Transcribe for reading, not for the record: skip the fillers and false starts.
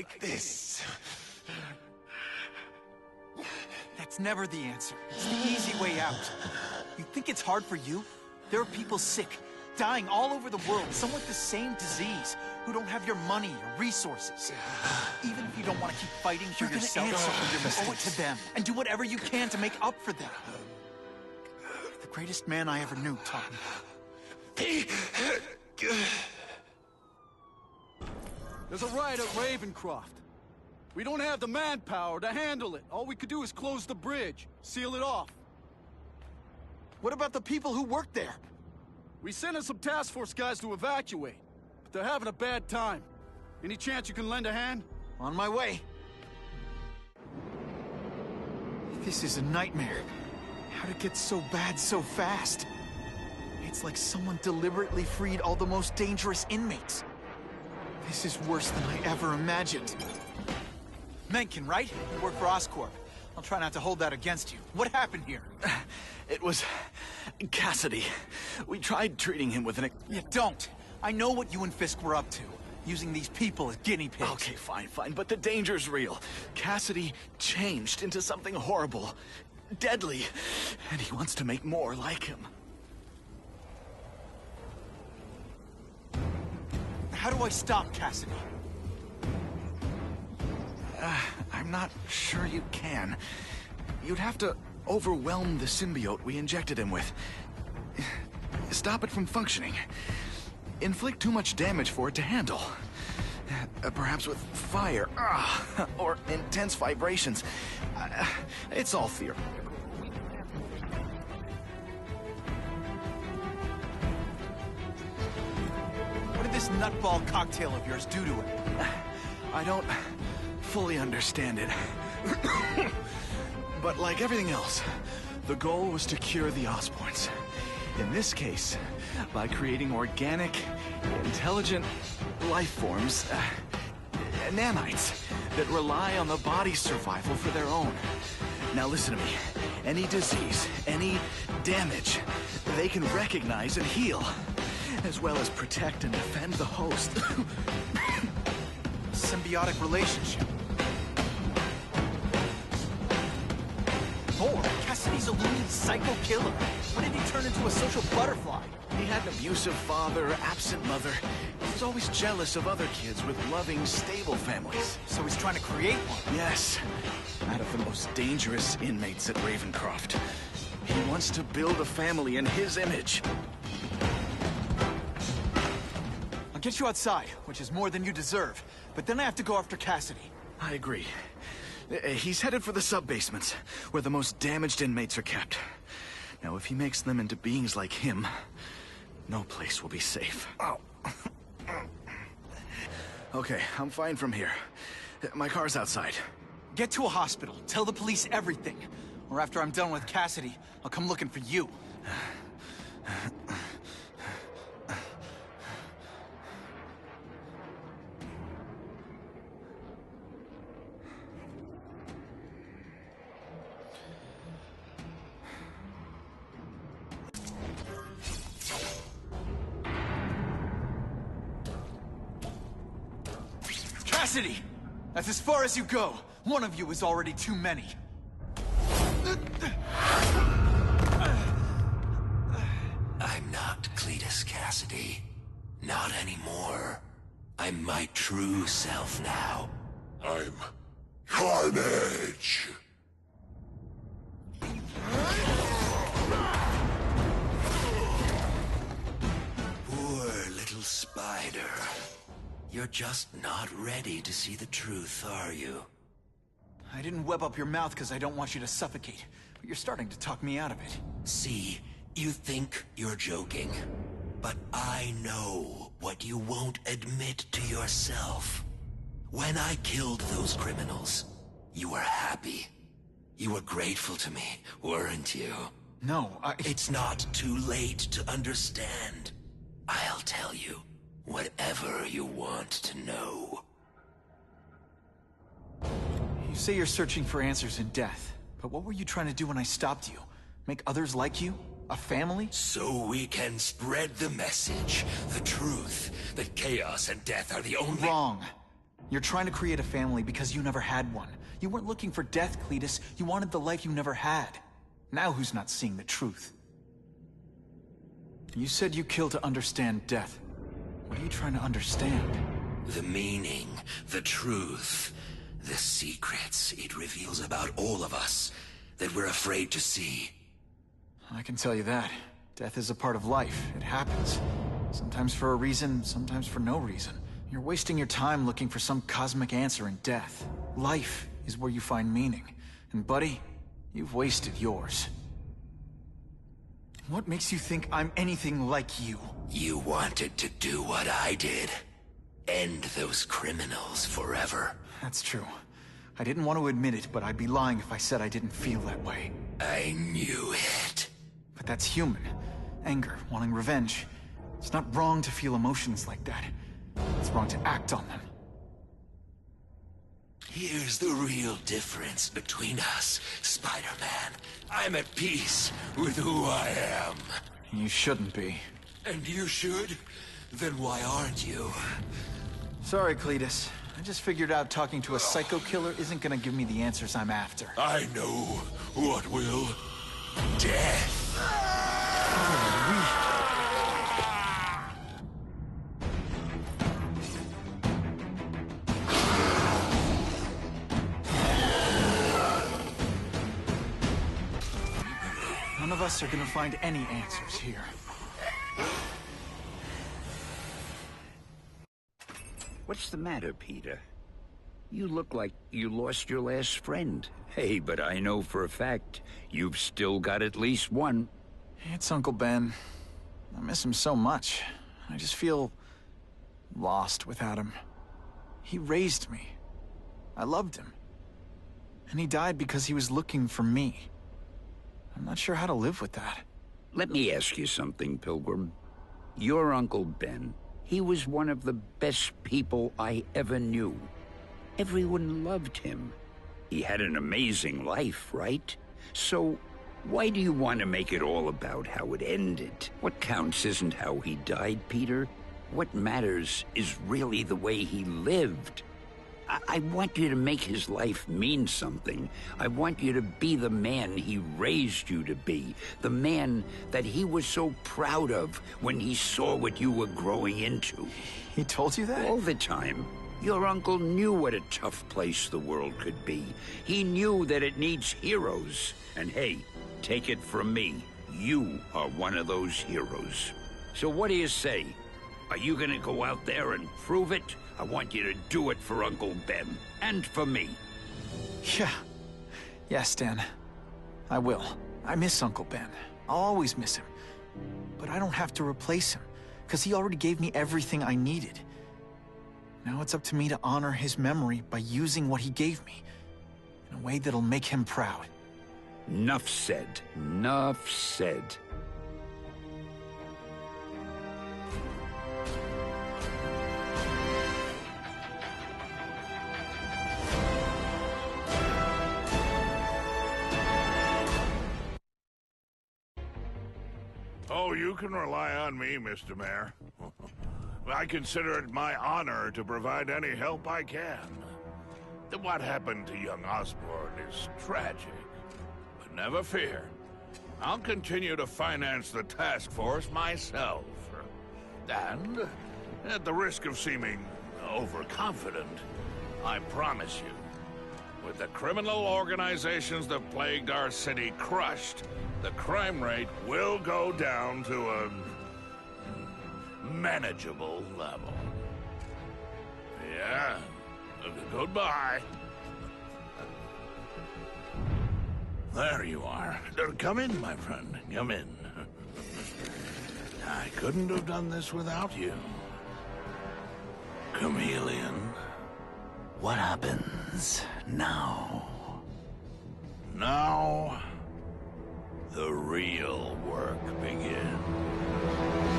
like this. That's never the answer. It's the easy way out. You think it's hard for you? There are people sick, dying all over the world, some with the same disease, who don't have your money or resources. Even if you don't want to keep fighting for yourself, you owe it to them, and do whatever you can to make up for them. The greatest man I ever knew taught me. There's a riot at Ravencroft. We don't have the manpower to handle it. All we could do is close the bridge, seal it off. What about the people who work there? We sent in some task force guys to evacuate, but they're having a bad time. Any chance you can lend a hand? On my way. This is a nightmare. How'd it get so bad so fast? It's like someone deliberately freed all the most dangerous inmates. This is worse than I ever imagined. Mencken, right? You work for Oscorp. I'll try not to hold that against you. What happened here? It was Cassidy. We tried treating him with an... You don't. I know what you and Fisk were up to. Using these people as guinea pigs. Okay, fine, but the danger's real. Cassidy changed into something horrible, deadly, and he wants to make more like him. How do I stop Cassidy? I'm not sure you can. You'd have to overwhelm the symbiote we injected him with. Stop it from functioning. Inflict too much damage for it to handle. Perhaps with fire, or intense vibrations. It's all theory. What did this nutball cocktail of yours do to it? I don't fully understand it. But like everything else, the goal was to cure the Osborns. In this case, by creating organic, intelligent life forms, nanites, that rely on the body's survival for their own. Now listen to me. Any disease, any damage, they can recognize and heal, as well as protect and defend the host. Symbiotic relationship. Lord, Cassidy's a loony psycho killer. When did he turn into a social butterfly? He had an abusive father, absent mother. He was always jealous of other kids with loving, stable families. So he's trying to create one? Yes. Out of the most dangerous inmates at Ravencroft. He wants to build a family in his image. I'll get you outside, which is more than you deserve. But then I have to go after Cassidy. I agree. He's headed for the sub-basements, where the most damaged inmates are kept. Now, if he makes them into beings like him, no place will be safe. Oh. Okay, I'm fine from here. My car's outside. Get to a hospital. Tell the police everything. Or after I'm done with Cassidy, I'll come looking for you. Cassidy! That's as far as you go. One of you is already too many. I'm not Cletus Cassidy. Not anymore. I'm my true self now. I'm Carnage! Poor little spider. You're just not ready to see the truth, are you? I didn't web up your mouth because I don't want you to suffocate, but you're starting to talk me out of it. See, you think you're joking, but I know what you won't admit to yourself. When I killed those criminals, you were happy. You were grateful to me, weren't you? No, It's not too late to understand. I'll tell you whatever you want to know. You say you're searching for answers in death, but what were you trying to do when I stopped you? Make others like you? A family? So we can spread the message, the truth, that chaos and death are the only— Wrong. You're trying to create a family because you never had one. You weren't looking for death, Cletus. You wanted the life you never had. Now who's not seeing the truth? You said you kill to understand death. What are you trying to understand? The meaning, the truth, the secrets it reveals about all of us that we're afraid to see. I can tell you that. Death is a part of life. It happens. Sometimes for a reason, sometimes for no reason. You're wasting your time looking for some cosmic answer in death. Life is where you find meaning. And buddy, you've wasted yours. What makes you think I'm anything like you? You wanted to do what I did. End those criminals forever. That's true. I didn't want to admit it, but I'd be lying if I said I didn't feel that way. I knew it. But that's human. Anger, wanting revenge. It's not wrong to feel emotions like that. It's wrong to act on them. Here's the real difference between us, Spider-Man. I'm at peace with who I am. You shouldn't be. And you should? Then why aren't you? Sorry, Cletus. I just figured out talking to a psycho killer isn't gonna give me the answers I'm after. I know what will. Death. None of us are gonna find any answers here. What's the matter, Peter? You look like you lost your last friend. Hey, but I know for a fact you've still got at least one. It's Uncle Ben. I miss him so much. I just feel lost without him. He raised me. I loved him. And he died because he was looking for me. I'm not sure how to live with that. Let me ask you something, Pilgrim. Your Uncle Ben, he was one of the best people I ever knew. Everyone loved him. He had an amazing life, right? So, why do you want to make it all about how it ended? What counts isn't how he died, Peter. What matters is really the way he lived. I want you to make his life mean something. I want you to be the man he raised you to be. The man that he was so proud of when he saw what you were growing into. He told you that? All the time. Your uncle knew what a tough place the world could be. He knew that it needs heroes. And hey, take it from me, you are one of those heroes. So what do you say? Are you gonna go out there and prove it? I want you to do it for Uncle Ben, and for me. Yeah. Yes, Dan. I will. I miss Uncle Ben. I'll always miss him. But I don't have to replace him, because he already gave me everything I needed. Now it's up to me to honor his memory by using what he gave me, in a way that'll make him proud. Nuff said. Nuff said. Oh, you can rely on me, Mr. Mayor. I consider it my honor to provide any help I can. What happened to young Osborn is tragic, but never fear. I'll continue to finance the task force myself. And, at the risk of seeming overconfident, I promise you, with the criminal organizations that plagued our city crushed, the crime rate will go down to a manageable level. Yeah, goodbye. There you are. Come in, my friend. Come in. I couldn't have done this without you. Chameleon. What happens now? Now, the real work begins.